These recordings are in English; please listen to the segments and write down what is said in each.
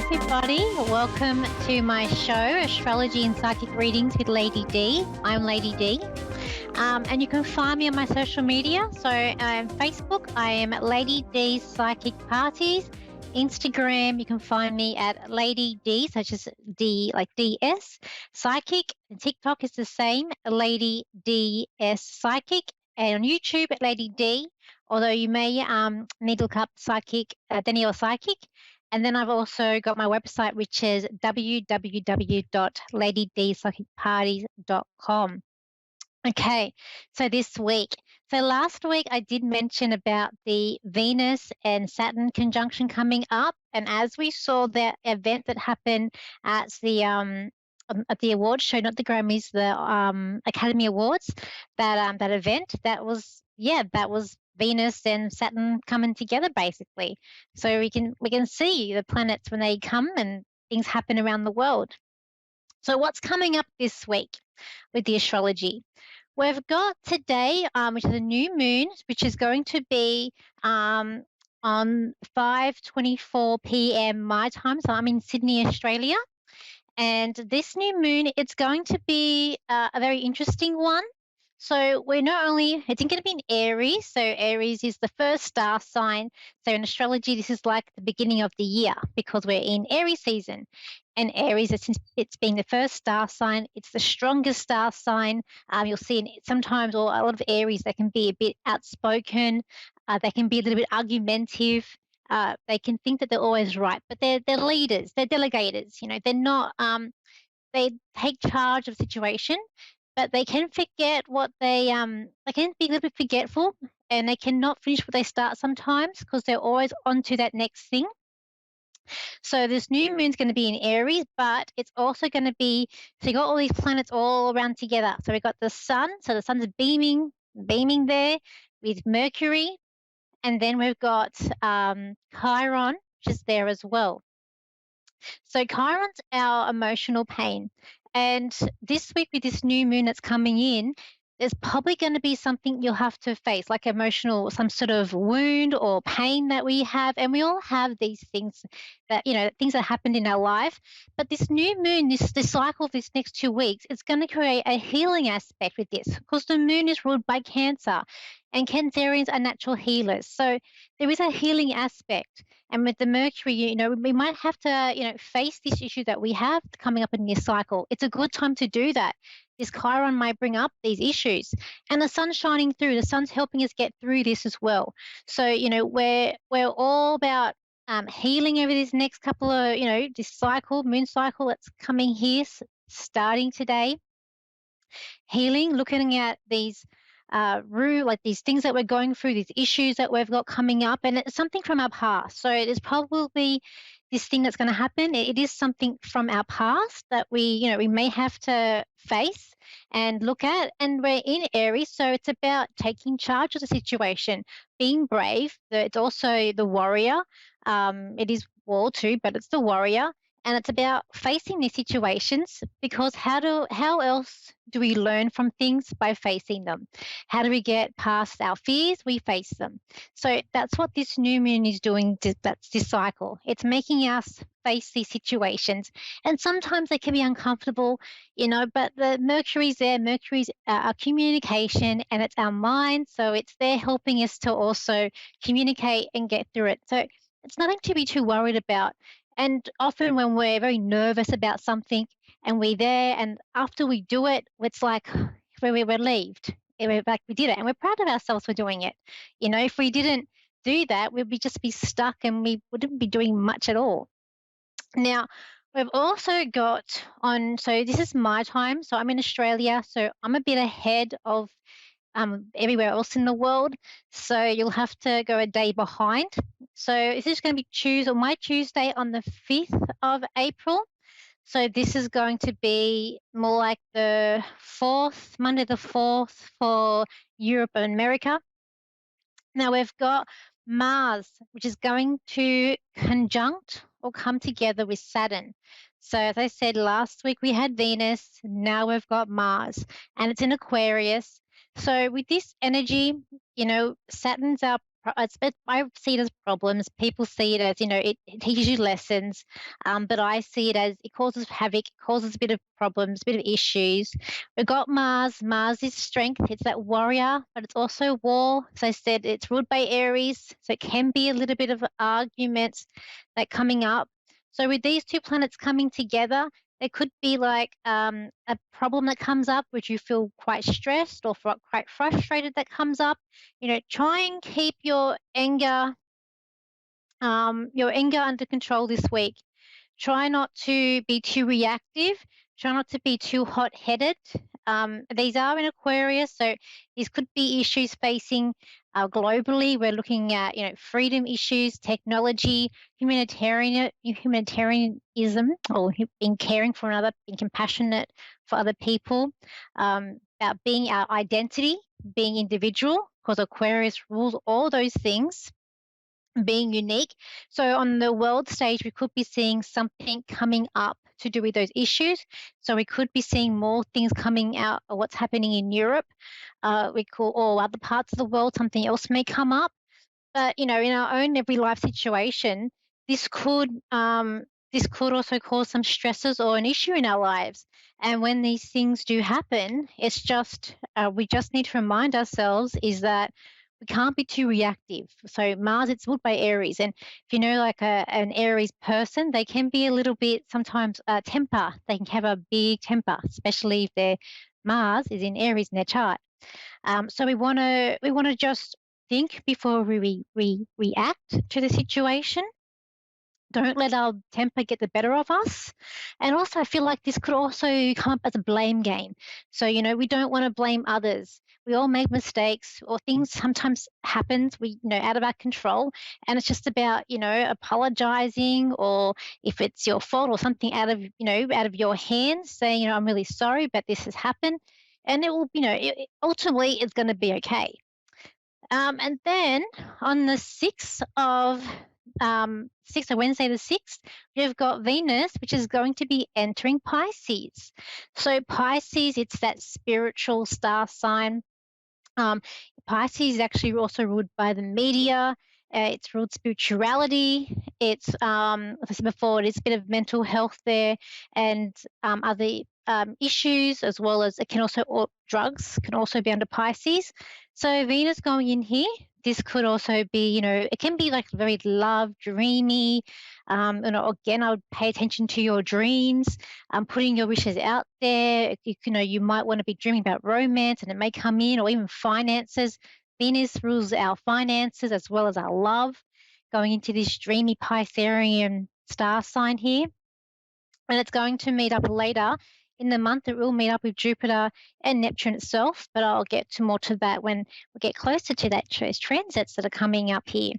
everybody. Welcome to my show, Astrology and Psychic Readings with Lady D. I'm Lady D. And you can find me on my social media. So Facebook, I am Lady D Psychic Parties. Instagram, you can find me at Lady D, such as D, like DS, Psychic. And TikTok is the same, Lady DS Psychic. And on YouTube, at Lady D, although you may need to look up Psychic, Danielle Psychic. And then I've also got my website, which is www.ladydsocialparties.com. Okay, so this week. So last week I did mention about the Venus and Saturn conjunction coming up. And as we saw that event that happened at the awards show, not the Grammys, the Academy Awards, that event, that was Venus and Saturn coming together basically. So we can see the planets when they come and things happen around the world. So what's coming up this week with the astrology? We've got today, which is a new moon, which is going to be on 5:24 p.m. my time. So I'm in Sydney, Australia. And this new moon, it's going to be a very interesting one. So it's going to be in Aries. So Aries is the first star sign. So in astrology, this is like the beginning of the year because we're in Aries season. And Aries, it's being the first star sign, it's the strongest star sign. You'll see sometimes, or a lot of Aries, they can be a bit outspoken. They can be a little bit argumentative. They can think that they're always right, but they're leaders, they're delegators. They're not. They take charge of the situation, but they can forget what they can be a little bit forgetful, and they cannot finish what they start sometimes because they're always on to that next thing. So this new moon's going to be in Aries, but it's also going to be, so you got all these planets all around together. So we've got the sun, so the sun's beaming there with Mercury, and then we've got Chiron, which is there as well. So Chiron's our emotional pain. And this week with this new moon that's coming in, there's probably going to be something you'll have to face, like emotional, some sort of wound or pain that we have. And we all have these things that, things that happened in our life. But this new moon, this cycle of this next 2 weeks, it's going to create a healing aspect with this because the moon is ruled by Cancer and Cancerians are natural healers. So there is a healing aspect. And with the Mercury, we might have to, face this issue that we have coming up in this cycle. It's a good time to do that. This Chiron might bring up these issues, and the sun's shining through. The sun's helping us get through this as well. So, we're all about healing over this next couple of, this cycle, moon cycle that's coming here, starting today. Healing, looking at these like these things that we're going through, these issues that we've got coming up, and it's something from our past. So it is probably this thing that's going to happen. It is something from our past that we may have to face and look at. And we're in Aries, so it's about taking charge of the situation, being brave. It's also the warrior. It is war too, but it's the warrior. And it's about facing these situations because how else do we learn from things? By facing them. How do we get past our fears? We face them. So that's what this new moon is doing. That's this cycle. It's making us face these situations. And sometimes they can be uncomfortable, but the Mercury's there. Mercury's our communication and it's our mind. So it's there helping us to also communicate and get through it. So it's nothing to be too worried about. And often when we're very nervous about something and we're there and after we do it, it's like we're relieved. We're like we did it and we're proud of ourselves for doing it. If we didn't do that, we'd just be stuck and we wouldn't be doing much at all. Now, we've also got so this is my time. So I'm in Australia, so I'm a bit ahead of everywhere else in the world. So you'll have to go a day behind. So this is going to be my Tuesday on the 5th of April. So this is going to be more like the 4th, Monday the 4th for Europe and America. Now we've got Mars, which is going to conjunct or come together with Saturn. So as I said, last week we had Venus, now we've got Mars, and it's in Aquarius. So with this energy, Saturn's our I see it as problems. People see it as, it teaches you lessons, but I see it as it causes havoc, it causes a bit of problems, a bit of issues. We've got Mars. Mars is strength. It's that warrior, but it's also war. As I said, it's ruled by Aries, so it can be a little bit of arguments that coming up. So with these two planets coming together, there could be like a problem that comes up, which you feel quite stressed or quite frustrated that comes up. Try and keep your anger under control this week. Try not to be too reactive. Try not to be too hot-headed. These are in Aquarius, so these could be issues facing globally. We're looking at, freedom issues, technology, humanitarianism, or being caring for another, being compassionate for other people, about being our identity, being individual, because Aquarius rules all those things, being unique. So on the world stage, we could be seeing something coming up to do with those issues. So we could be seeing more things coming out of what's happening in Europe. Or other parts of the world, something else may come up. But in our own every life situation, this could also cause some stresses or an issue in our lives. And when these things do happen, it's just we just need to remind ourselves is that we can't be too reactive. So Mars, it's ruled by Aries, and if you know like an Aries person, they can be a little bit sometimes temper. They can have a big temper, especially if their Mars is in Aries in their chart. So we want to just think before we react to the situation. Don't let our temper get the better of us. And also, I feel like this could also come up as a blame game. So, we don't want to blame others. We all make mistakes or things sometimes happens, out of our control. And it's just about, apologizing, or if it's your fault or something out of your hands, saying, I'm really sorry, but this has happened. And it will, ultimately it's going to be okay. And then on the 6th, Wednesday the 6th, you've got Venus, which is going to be entering Pisces. So Pisces, it's that spiritual star sign. Pisces is actually also ruled by the media. It's ruled spirituality. It's, as I said before, it's a bit of mental health there, and other issues, as well as it can also, drugs can also be under Pisces. So Venus going in here, this could also be, it can be like very love, dreamy. Again, I would pay attention to your dreams, putting your wishes out there. You might want to be dreaming about romance, and it may come in, or even finances. Venus rules our finances as well as our love, going into this dreamy Piscean star sign here. And it's going to meet up later in the month. It will meet up with Jupiter and Neptune itself, but I'll get to more to that when we get closer to those transits that are coming up here.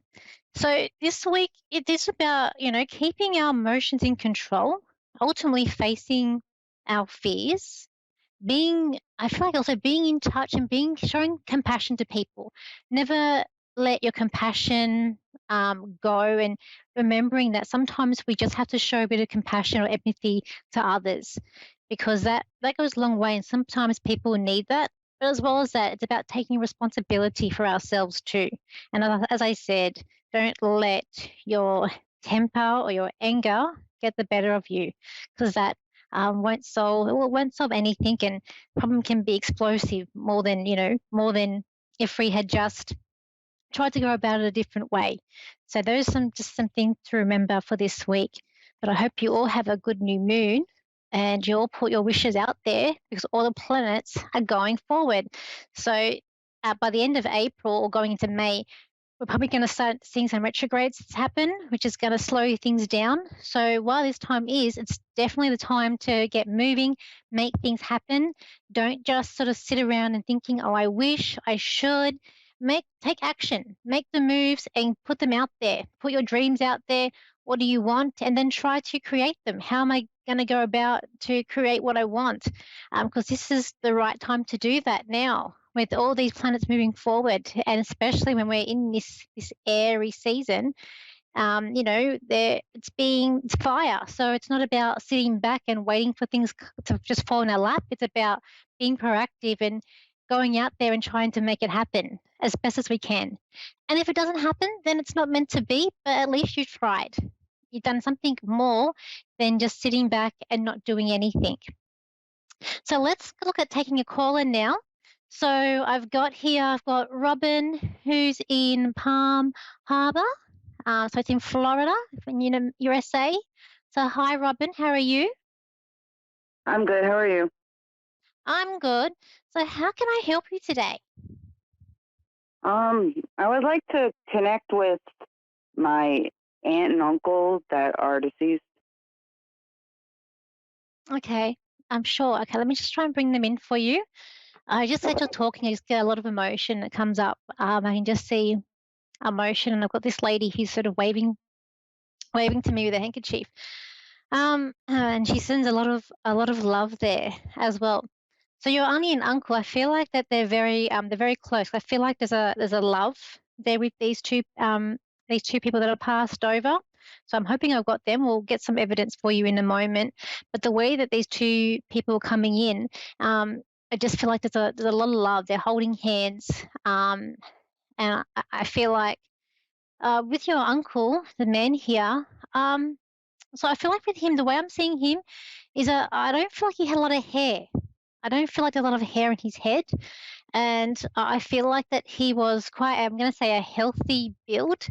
So this week, it is about, keeping our emotions in control, ultimately facing our fears, I feel like also being in touch and showing compassion to people. Never let your compassion go, and remembering that sometimes we just have to show a bit of compassion or empathy to others, because that goes a long way, and sometimes people need that. But as well as that, it's about taking responsibility for ourselves too. And as I said, don't let your temper or your anger get the better of you, because that won't solve anything, and problem can be explosive more than if we had just tried to go about it a different way. So those are just some things to remember for this week. But I hope you all have a good new moon, and you all put your wishes out there, because all the planets are going forward. So by the end of April or going into May, we're probably going to start seeing some retrogrades happen, which is going to slow things down. So while this time it's definitely the time to get moving, make things happen. Don't just sort of sit around and thinking, oh, I wish, I should. Take action, make the moves and put them out there. Put your dreams out there. What do you want? And then try to create them. How am I going to go about to create what I want? Because this is the right time to do that now, with all these planets moving forward, and especially when we're in this airy season. It's fire. So it's not about sitting back and waiting for things to just fall in our lap. It's about being proactive and going out there and trying to make it happen as best as we can. And if it doesn't happen, then it's not meant to be, but at least you tried. You've done something more than just sitting back and not doing anything. So let's look at taking a caller now. So I've got Robin, who's in Palm Harbor. So it's in Florida, in USA. So hi, Robin. How are you? I'm good. How are you? I'm good. So how can I help you today? I would like to connect with my aunt and uncle that are deceased. Okay, I'm sure. Okay, let me just try and bring them in for you. I just said you're talking, I just get a lot of emotion that comes up. I can just see emotion, and I've got this lady who's sort of waving to me with a handkerchief. And she sends a lot of love there as well. So your auntie and uncle, I feel like that they're very close. I feel like there's a love there with these two people that are passed over. So I'm hoping I've got them. We'll get some evidence for you in a moment. But the way that these two people are coming in, I just feel like there's a lot of love. They're holding hands, and I feel like with your uncle, the man here, so I feel like with him, the way I'm seeing him is I don't feel like he had a lot of hair. I don't feel like there's a lot of hair in his head. And I feel like that he was quite, I'm going to say, a healthy build.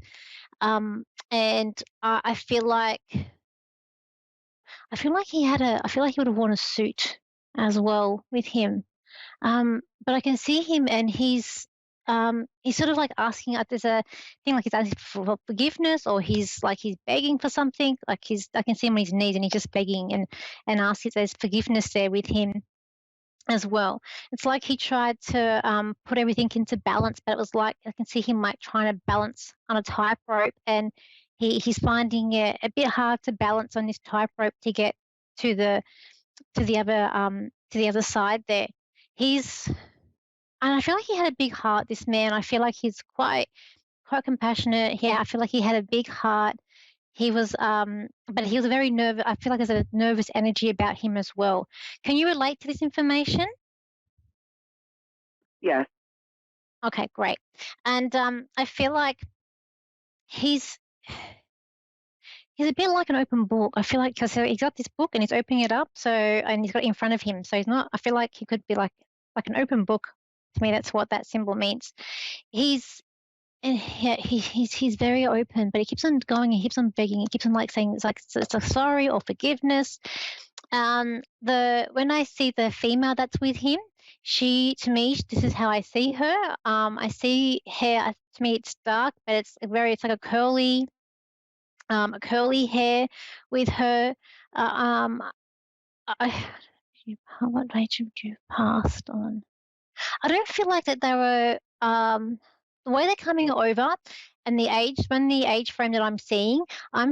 And I feel like I feel like he would have worn a suit as well with him. But I can see him, and he's sort of like asking. There's a thing like he's asking for forgiveness, or he's begging for something. I can see him on his knees, and he's just begging and asking if there's forgiveness there with him as well. It's like he tried to put everything into balance, but it was like I can see him like trying to balance on a tightrope, and he's finding it a bit hard to balance on this tightrope to get to the other side there. He's and I feel like he had a big heart, this man. I feel like he's quite compassionate. Yeah, I feel like he had a big heart. He was but he was very nervous. I feel like there's a nervous energy about him as well. Can you relate to this information? Yes. Okay, great. And I feel like he's he's a bit like an open book. I feel like because he's got this book and he's opening it up, and he's got it in front of him. So he's not. I feel like he could be like an open book. To me, that's what that symbol means. He's and he's very open, but he keeps on going. He keeps on begging. He keeps on like saying it's a sorry or forgiveness. The when I see the female that's with him, to me, this is how I see her. I see hair. To me, it's dark, but it's like a curly hair with her. I, what age would you passed on? I don't feel like that they were the way they're coming over and the age frame that I'm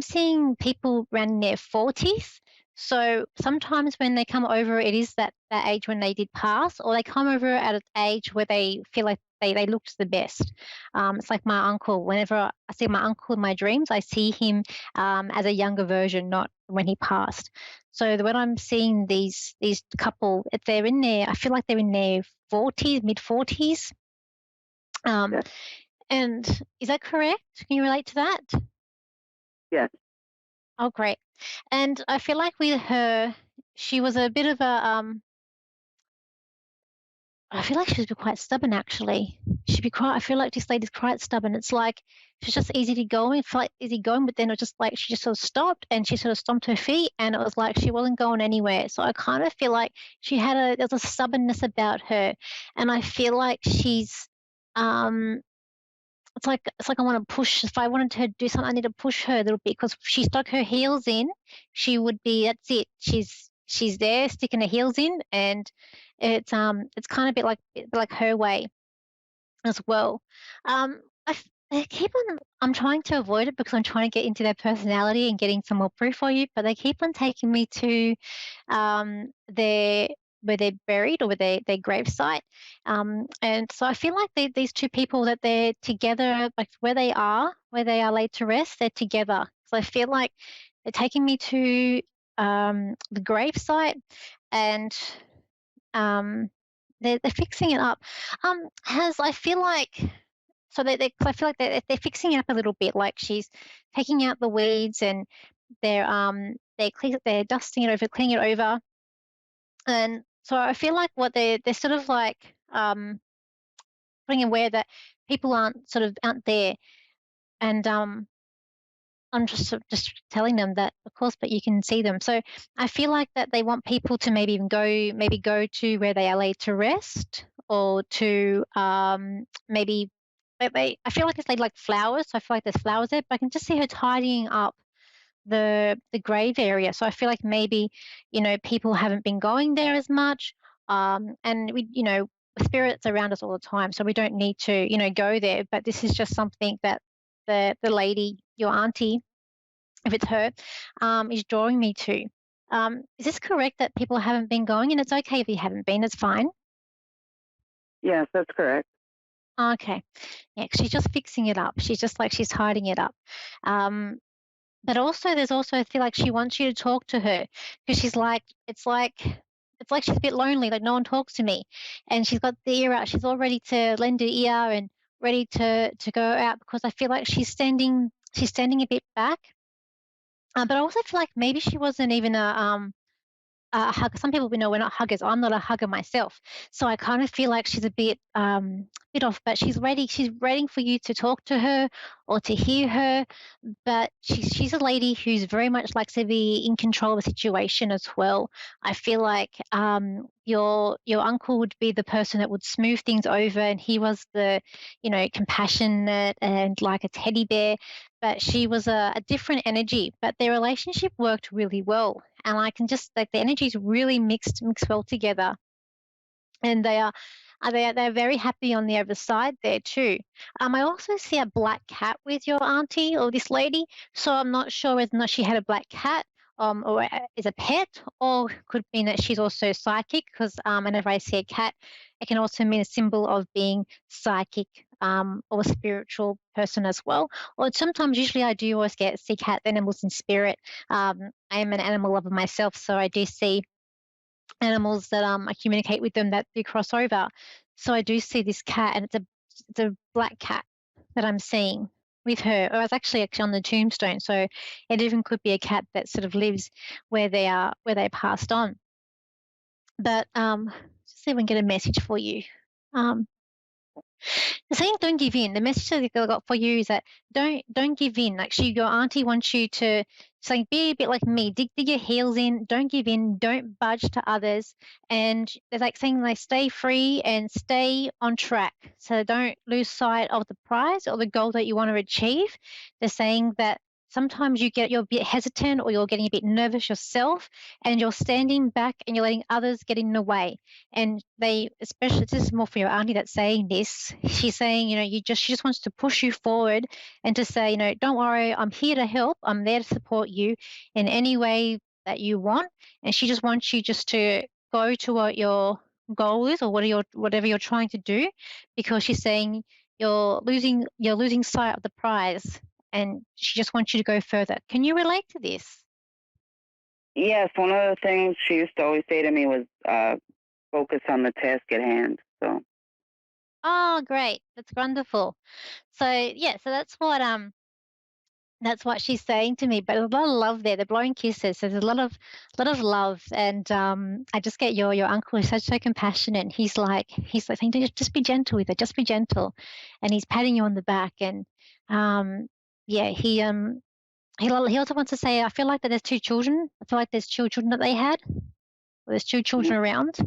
seeing people around in their 40s. So sometimes when they come over, it is that age when they did pass, or they come over at an age where they feel like they looked the best. It's like my uncle. Whenever I see my uncle in my dreams, I see him as a younger version, not when he passed. So when I'm seeing these couple, if they're in there, I feel like they're in their 40s, mid 40s. Yes. And is that correct? Can you relate to that? Yes. Oh, great. And I feel like with her, she was a bit of a I feel like she's quite stubborn actually. I feel like this lady's quite stubborn. It's like she's just easy going, feel like easy going, but then it was just like she just sort of stopped and she sort of stomped her feet and it was like she wasn't going anywhere. So I kind of feel like there's a stubbornness about her. And I feel like she's um it's like I want to push. If I wanted her to do something, I need to push her a little bit because if she stuck her heels in, she would be. That's it. She's there sticking her heels in, and it's kind of a bit like her way as well. Um, they keep on. I'm trying to avoid it because I'm trying to get into their personality and getting some more proof for you, but they keep on taking me to their where they're buried or where their grave site. And so I feel like these two people that they're together, like where they are laid to rest, they're together. So I feel like they're taking me to the grave site and um, they're fixing it up. Has I feel like so they I feel like they're fixing it up a little bit. Like she's taking out the weeds and they're dusting it over, cleaning it over, and so I feel like what they're sort of like putting aware that people aren't there, and I'm just telling them that, of course, but you can see them. So I feel like that they want people to maybe go to where they are laid to rest, or to maybe I feel like it's like flowers. So I feel like there's flowers there, but I can just see her tidying up the grave area. So I feel like maybe people haven't been going there as much, and we spirits around us all the time, so we don't need to go there. But this is just something that the lady, your auntie, if it's her, is drawing me to. Is this correct that people haven't been going? And it's okay if you haven't been, it's fine. Yes, that's correct. Okay. Yeah, she's just fixing it up. She's just like she's tidying it up. Um, but also, there's also, I feel like she wants you to talk to her, because she's like, it's like she's a bit lonely, like no one talks to me. And she's got the ear out. She's all ready to lend her ear and ready to go out, because I feel like she's standing a bit back. But I also feel like maybe she wasn't even a hug. Some people we know we're not huggers. I'm not a hugger myself, so I kind of feel like she's a bit off. But she's ready. She's waiting for you to talk to her or to hear her. But she's a lady who's very much likes to be in control of a situation as well. I feel like your uncle would be the person that would smooth things over, and he was the compassionate and like a teddy bear. But she was a different energy. But their relationship worked really well, and I can just like the energies really mixed well together, and they're very happy on the other side there too. I also see a black cat with your auntie or this lady, so I'm not sure whether or not she had a black cat. Or is a pet, or could mean that she's also psychic, because whenever I see a cat, it can also mean a symbol of being psychic, or a spiritual person as well. Or sometimes, usually, I do always see cat animals in spirit. I am an animal lover myself, so I do see animals that I communicate with them that do cross over. So I do see this cat, and it's a black cat that I'm seeing with her. Or it's actually on the tombstone, so it even could be a cat that sort of lives where they passed on. But just see if we can get a message for you. Um, saying don't give in. The message that I got for you is that don't give in. Like your auntie wants you to saying be a bit like me. Dig your heels in. Don't give in. Don't budge to others. And they're like saying like stay free and stay on track. So don't lose sight of the prize or the goal that you want to achieve. They're saying that sometimes you're a bit hesitant, or you're getting a bit nervous yourself, and you're standing back and you're letting others get in the way. And especially, this is more for your auntie that's saying this. She's saying, she just wants to push you forward and to say, don't worry, I'm here to help. I'm there to support you in any way that you want. And she just wants you just to go to what your goal is, or whatever you're trying to do, because she's saying you're losing sight of the prize, and she just wants you to go further. Can you relate to this? Yes, one of the things she used to always say to me was focus on the task at hand. So, Oh, great. That's wonderful. So yeah, so that's what she's saying to me. But there's a lot of love there. They're blowing kisses. So there's a lot of love. And I just get your uncle is so compassionate. He's like saying, just be gentle with her, just be gentle. And he's patting you on the back. And yeah, he also wants to say, I feel like that there's two children. I feel like there's children that they had. There's two mhm. children around,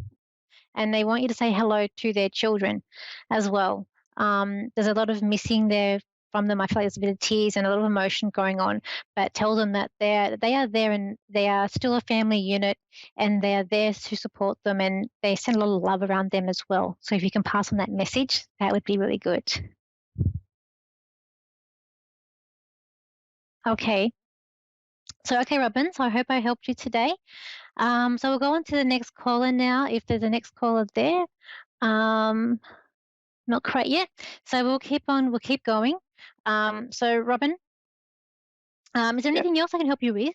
and they want you to say hello to their children as well. There's a lot of missing there from them. I feel like there's a bit of tears and a lot of emotion going on, but tell them that they are there, and they are still a family unit, and they are there to support them, and they send a lot of love around them as well. So if you can pass on that message, that would be really good. Okay. So, okay, Robin, so I hope I helped you today. So we'll go on to the next caller now, if there's a next caller there. Um, Not quite yet. So we'll keep going. So Robin, is there Yes. anything else I can help you with?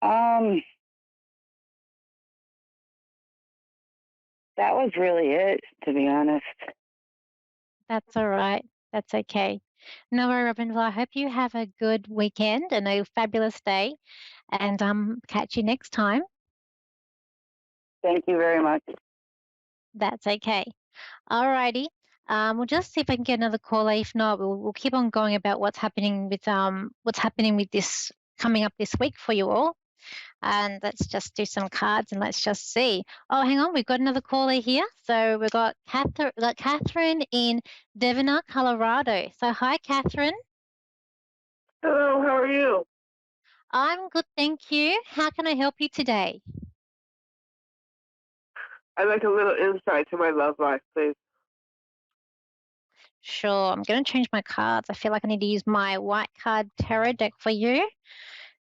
Um, that was really it, to be honest. That's all right. That's okay. No worry, Robin. Well, I hope you have a good weekend and a fabulous day, and catch you next time. Thank you very much. That's okay. All righty. We'll just see if I can get another caller. If not, we'll keep on going about what's happening with this coming up this week for you all. And let's just do some cards and let's just see. Oh, hang on, we've got another caller here. So we've got Catherine in Devonard, Colorado. So hi, Catherine. Hello, how are you? I'm good, thank you. How can I help you today? I'd like a little insight to my love life, please. Sure, I'm going to change my cards. I feel like I need to use my white card tarot deck for you.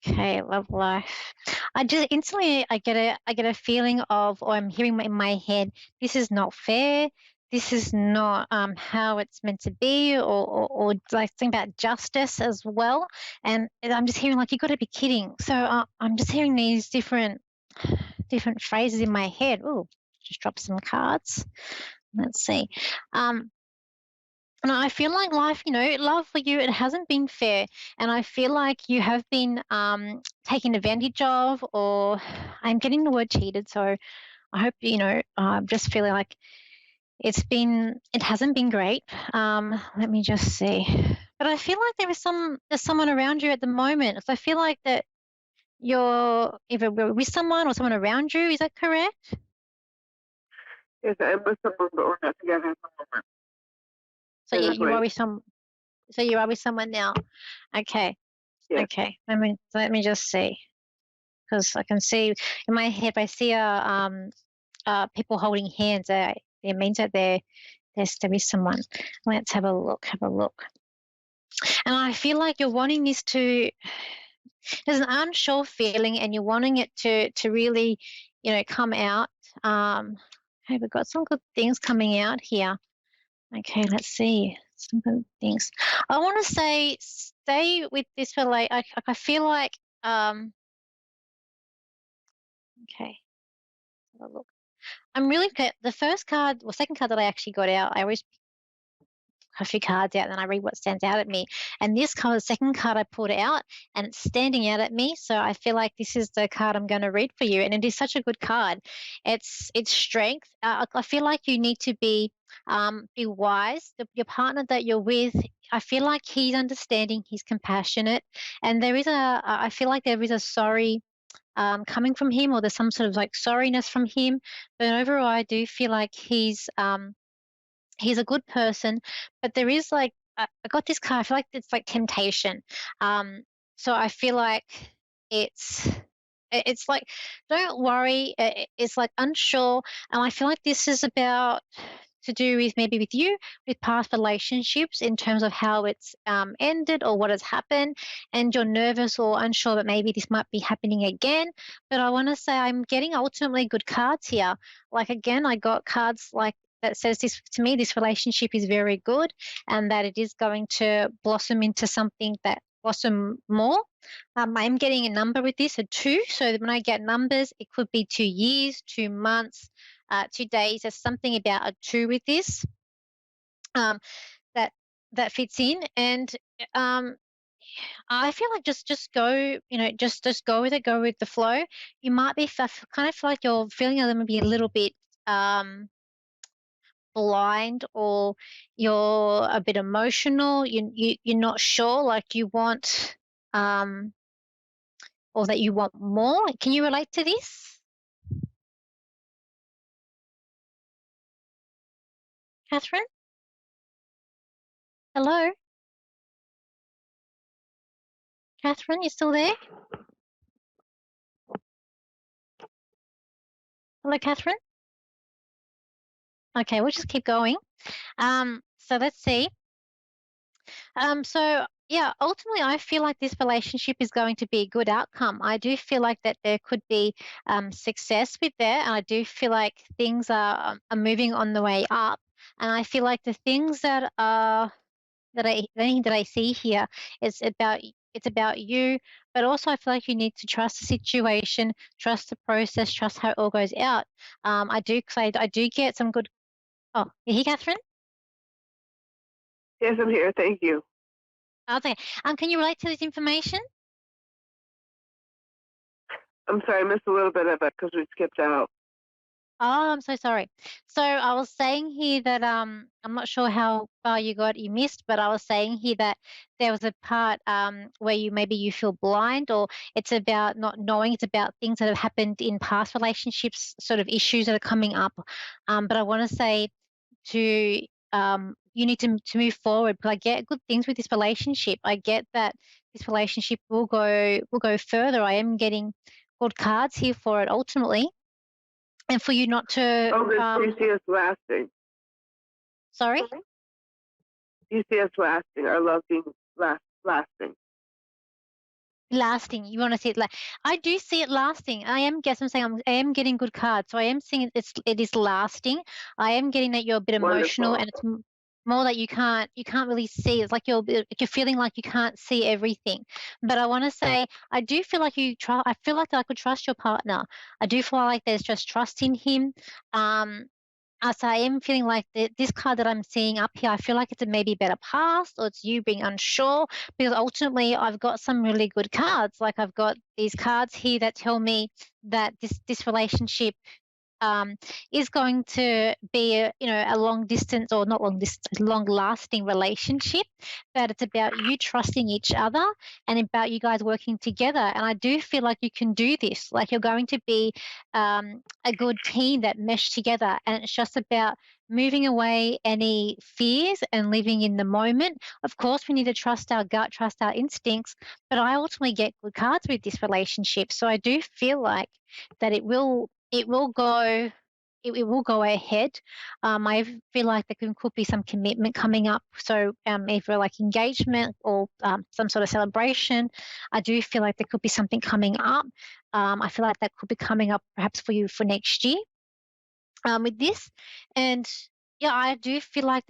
Okay, love life. I just instantly I get a feeling of, or I'm hearing in my head, this is not fair. This is not how it's meant to be, or like think about justice as well. And I'm just hearing like you got to be kidding. So I'm just hearing these different phrases in my head. Oh, just drop some cards. Let's see. And I feel like life, love for you, it hasn't been fair. And I feel like you have been taken advantage of, or I'm getting the word cheated. So I hope, I'm just feeling like it hasn't been great. Let me just see. But I feel like there's someone around you at the moment. So I feel like that you're either with someone or someone around you. Is that correct? Yes, I'm with someone, but we're not together at the moment. So you Physically. are with so you are with someone now. Okay. Yes. Okay. Let me just see. Because I can see in my head, I see people holding hands. It means that there is someone. Let's have a look. Have a look. And I feel like you're wanting this to. There's an unsure feeling, and you're wanting it to really, come out. Okay, we've got some good things coming out here. Okay, let's see some good things. I want to say stay with this for like. I feel like. Okay, have a look. I'm really good. The first card or second card that I actually got out, I always pick a few cards out and then I read what stands out at me. And this card, the second card I pulled out, and it's standing out at me. So I feel like this is the card I'm going to read for you. And it is such a good card. It's strength. I feel like you need to be wise. Your partner that you're with, I feel like he's understanding, he's compassionate, and I feel like there is a sorry coming from him, or there's some sort of like sorriness from him. But overall, I do feel like he's a good person. But there is like I got this card. I feel like it's like temptation. So I feel like it's it's like don't worry. It's like unsure, and I feel like this is about to do with maybe with you with past relationships in terms of how it's ended or what has happened, and you're nervous or unsure that maybe this might be happening again. But I want to say I'm getting ultimately good cards here. Like again, I got cards like that says this to me, this relationship is very good, and that it is going to blossom into something that blossom more. I'm getting a number with this, a 2. So when I get numbers, it could be 2 years, 2 months, 2 days. There's something about a 2 with this that fits in. And I feel like just go, just go with it, go with the flow. You might be kind of feel like you're feeling a little bit blind, or you're a bit emotional. You're not sure, like you want or that you want more. Can you relate to this, Catherine? Hello, Catherine, you still there? Hello, Catherine. Okay, we'll just keep going. So let's see. So yeah, ultimately, I feel like this relationship is going to be a good outcome. I do feel like that there could be success with there, and I do feel like things are moving on the way up. And I feel like the things that I see here is about it's about you, but also I feel like you need to trust the situation, trust the process, trust how it all goes out. I do, cause I do get some good. Oh, you here, Catherine? Yes, I'm here. Thank you. Oh, okay. Can you relate to this information? I'm sorry, I missed a little bit of it because we skipped out. Oh, I'm so sorry. So I was saying here that I'm not sure how far you missed, but I was saying here that there was a part where you feel blind, or it's about not knowing, it's about things that have happened in past relationships, sort of issues that are coming up. But I want to say to you need to move forward, because I get good things with this relationship. I get that this relationship will go further. I am getting good cards here for it ultimately. And for you not to, Oh, good. Do you see us lasting? sorry, Do you see us lasting? Our love being lasting? lasting. You want to see it like I do see it lasting. I am getting good cards, so I am seeing it is lasting. I am getting that you're a bit emotional, Wonderful. and it's more that you can't really see. It's like you're feeling like you can't see everything. But I want to say I do feel like I feel like I could trust your partner. I do feel like there's just trust in him. Um, As I am feeling like this card that I'm seeing up here, I feel like it's a maybe better past, or it's you being unsure, because ultimately I've got some really good cards. Like I've got these cards here that tell me that this relationship um, is going to be a long distance, or not long distance, long lasting relationship. But it's about you trusting each other and about you guys working together. And I do feel like you can do this. Like you're going to be a good team that mesh together. And it's just about moving away any fears and living in the moment. Of course, we need to trust our gut, trust our instincts. But I ultimately get good cards with this relationship. So I do feel like that it will go ahead. I feel like could be some commitment coming up. So either like engagement or some sort of celebration. I do feel like there could be something coming up. I feel like that could be coming up perhaps for you for next year with this. And yeah, I do feel like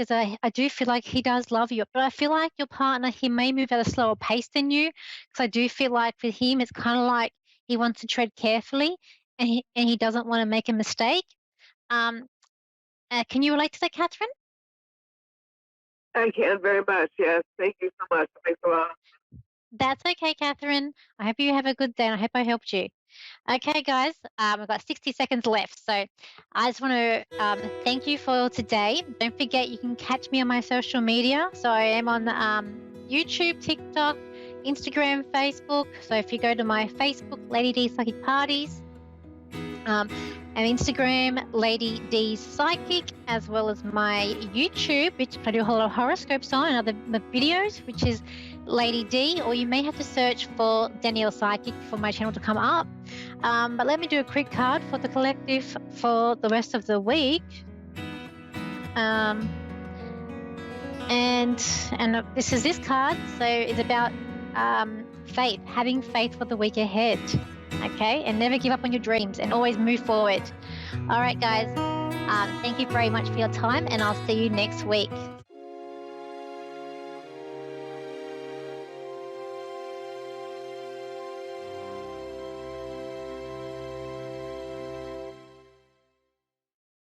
he does love you, but I feel like your partner, he may move at a slower pace than you, because I do feel like for him, it's kind of like he wants to tread carefully, and he doesn't want to make a mistake. Um, can you relate to that, Catherine? I can very much. Yes. Thank you so much. Thanks a lot. That's okay, Catherine. I hope you have a good day, and I hope I helped you. Okay, guys, we've got 60 seconds left. So I just want to thank you for today. Don't forget, you can catch me on my social media. So I am on YouTube, TikTok, Instagram, Facebook. So if you go to my Facebook, Lady D Psychic Parties, and Instagram, Lady D's Psychic, as well as my YouTube, which I do a whole lot of horoscopes on, and other videos, which is Lady D, or you may have to search for Danielle Psychic for my channel to come up. But let me do a quick card for the collective for the rest of the week. And this is this card, so it's about faith, having faith for the week ahead. Okay, and never give up on your dreams, and always move forward. All right, guys, thank you very much for your time, and I'll see you next week.